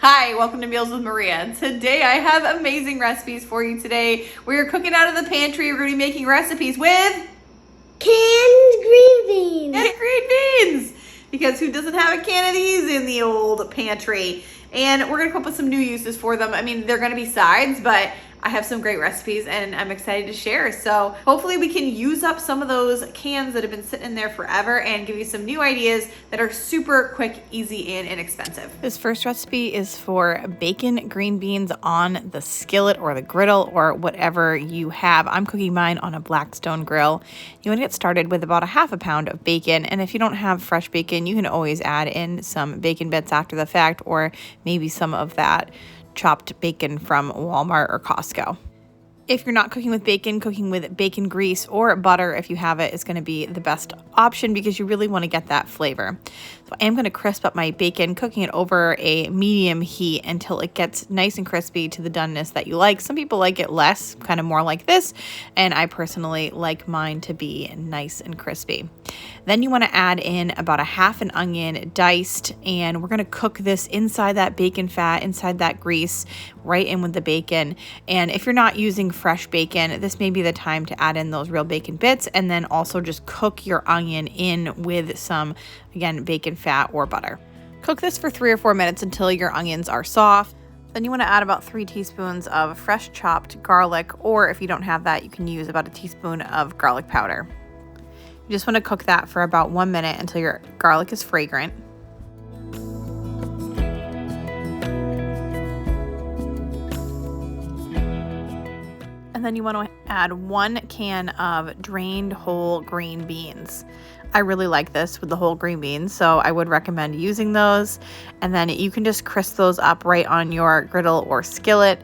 Hi, welcome to Meals with Maria. Today I have amazing recipes for you today. We are cooking out of the pantry. We're going to be making recipes with canned green beans. Canned green beans! Because who doesn't have a can of these in the old pantry? And we're going to come up with some new uses for them. I mean, they're going to be sides, but I have some great recipes and I'm excited to share. So hopefully we can use up some of those cans that have been sitting in there forever and give you some new ideas that are super quick, easy, and inexpensive. This first recipe is for bacon green beans on the skillet or the griddle or whatever you have. I'm cooking mine on a Blackstone grill. You want to get started with about a half a pound of bacon, and if you don't have fresh bacon, you can always add in some bacon bits after the fact, or maybe some of that chopped bacon from Walmart or Costco. If you're not cooking with bacon grease or butter, if you have it, is going to be the best option because you really want to get that flavor. So I am going to crisp up my bacon, cooking it over a medium heat until it gets nice and crispy to the doneness that you like. Some people like it less, kind of more like this, and I personally like mine to be nice and crispy. Then you want to add in about a half an onion diced, and we're going to cook this inside that bacon fat, inside that grease, right in with the bacon. And if you're not using fresh bacon, this may be the time to add in those real bacon bits, and then also just cook your onion in with some, again, bacon fat or butter. Cook this for 3 or 4 minutes until your onions are soft. Then you want to add about 3 teaspoons of fresh chopped garlic, or if you don't have that, you can use about a teaspoon of garlic powder. You just want to cook that for about 1 minute until your garlic is fragrant. And then you want to add 1 can of drained whole green beans. I really like this with the whole green beans, so I would recommend using those. And then you can just crisp those up right on your griddle or skillet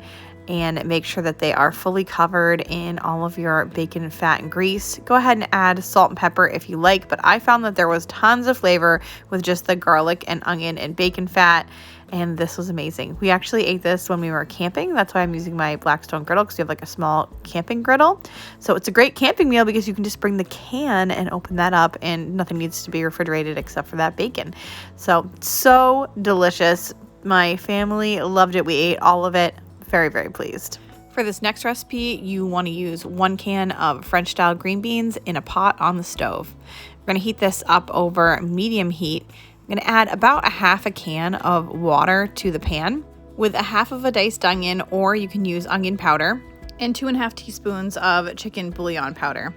and make sure that they are fully covered in all of your bacon, fat, and grease. Go ahead and add salt and pepper if you like, but I found that there was tons of flavor with just the garlic and onion and bacon fat, and this was amazing. We actually ate this when we were camping. That's why I'm using my Blackstone griddle, because we have like a small camping griddle. So it's a great camping meal because you can just bring the can and open that up and nothing needs to be refrigerated except for that bacon. So delicious. My family loved it. We ate all of it. Very, very pleased. For this next recipe, you want to use 1 can of French style green beans in a pot on the stove. We're going to heat this up over medium heat. I'm going to add about a half a can of water to the pan with a half of a diced onion, or you can use onion powder, and 2.5 teaspoons of chicken bouillon powder.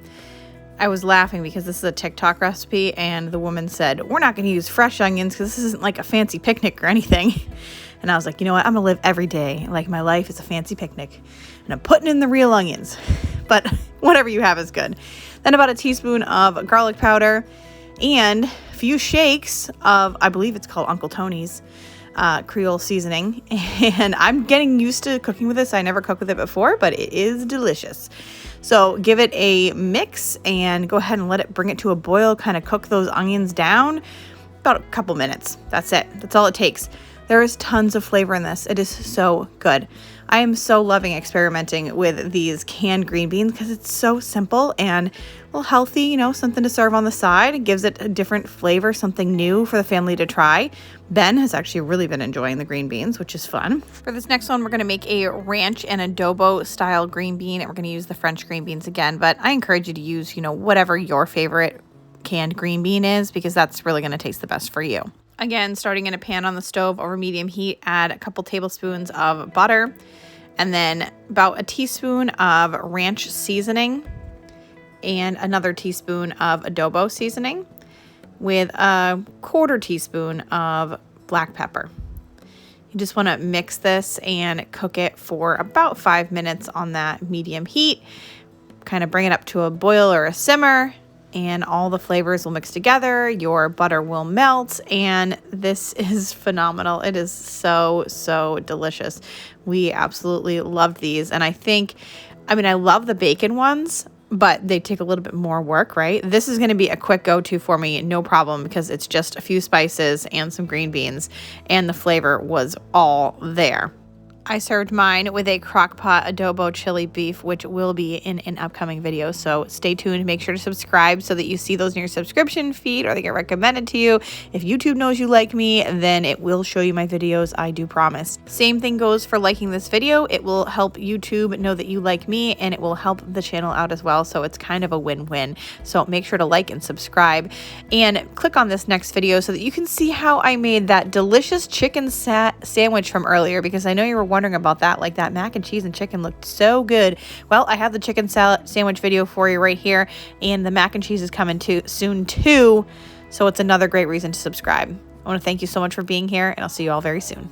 I was laughing because this is a TikTok recipe and the woman said, we're not going to use fresh onions because this isn't like a fancy picnic or anything. And I was like, you know what? I'm going to live every day like my life is a fancy picnic. And I'm putting in the real onions. But whatever you have is good. Then about a teaspoon of garlic powder and a few shakes of, I believe it's called Uncle Tony's Creole seasoning. And I'm getting used to cooking with this. I never cooked with it before, but it is delicious. So give it a mix and go ahead and let it bring it to a boil. Kind of cook those onions down about a couple minutes. That's it. That's all it takes. There is tons of flavor in this. It is so good. I am so loving experimenting with these canned green beans because it's so simple and a little healthy, you know, something to serve on the side. It gives it a different flavor, something new for the family to try. Ben has actually really been enjoying the green beans, which is fun. For this next one, we're going to make a ranch and adobo style green bean, and we're going to use the French green beans again, but I encourage you to use, you know, whatever your favorite canned green bean is because that's really going to taste the best for you. Again, starting in a pan on the stove over medium heat, add a couple tablespoons of butter and then about a teaspoon of ranch seasoning and another teaspoon of adobo seasoning with a 1/4 teaspoon of black pepper. You just want to mix this and cook it for about 5 minutes on that medium heat. Kind of bring it up to a boil or a simmer, and all the flavors will mix together. Your butter will melt, and this is phenomenal. It is so delicious. We absolutely love these, and I love the bacon ones, but they take a little bit more work, right? This is going to be a quick go-to for me, no problem, because it's just a few spices and some green beans, and the flavor was all there. I served mine with a crock pot adobo chili beef, which will be in an upcoming video. So stay tuned. Make sure to subscribe so that you see those in your subscription feed or they get recommended to you. If YouTube knows you like me, then it will show you my videos, I do promise. Same thing goes for liking this video. It will help YouTube know that you like me, and it will help the channel out as well. So it's kind of a win-win. So make sure to like and subscribe and click on this next video so that you can see how I made that delicious chicken sandwich from earlier, because I know you were wondering about that. Like, that mac and cheese and chicken looked so good. Well, I have the chicken sandwich video for you right here, and the mac and cheese is coming soon too. So it's another great reason to subscribe. I want to thank you so much for being here, and I'll see you all very soon.